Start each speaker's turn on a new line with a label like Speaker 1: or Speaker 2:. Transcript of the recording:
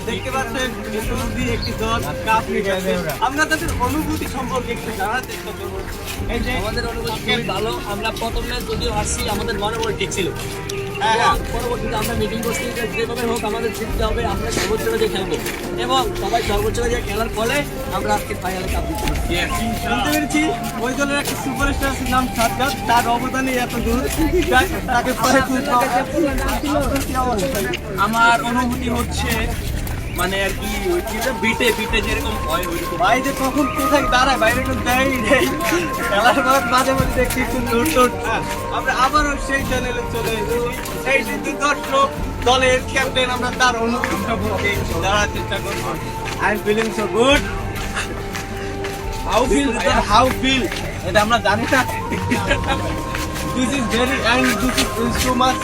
Speaker 1: দেখতে পাচ্ছেন একটি দল কাপ নিয়ে গেছে। আমরা তাদের অনুভূতি সম্পর্কে একটু জানার চেষ্টা করবো।
Speaker 2: এই যে আমাদের অনুভূতি খুবই ভালো। আমরা প্রথমে যদিও আসছি আমাদের মনে ঠিক ছিল, পরবর্তীতে আমরা মিটিং করছি যে যেভাবে হোক আমাদের জিততে হবে, আমরা সর্বোচ্চ দিয়ে খেলবো এবং সবাই সর্বোচ্চ দিয়ে খেলার ফলে আমরা আজকে ফাইনালে কাপ জিততে পারছি।
Speaker 1: জানতে পেরেছি ওই দলের একটা সুপারস্টার নাম সাজ্জাদ, তার অবদানে এত দূর তাকে পরে
Speaker 3: আমার অনুভূতি হচ্ছে মানে আর কি ওই বিটে বিটে যেরকম হয় ওইরকম।
Speaker 1: ভাই যে কখন কোথায় দাঁড়ায় বাইরে একটু দেয় নেই, খেলার পর মাঝে মাঝে দেখছি একটু দৌড়। আমরা আবারও সেই চ্যানেলে চলে এসেছি। সেই দর্শক দলের ক্যাপ্টেন, আমরা তার অনুভূতি সম্পর্কে জানার চেষ্টা করবো। I am feeling so good. How feel এটা আমরা জানি না। This is very and this is so much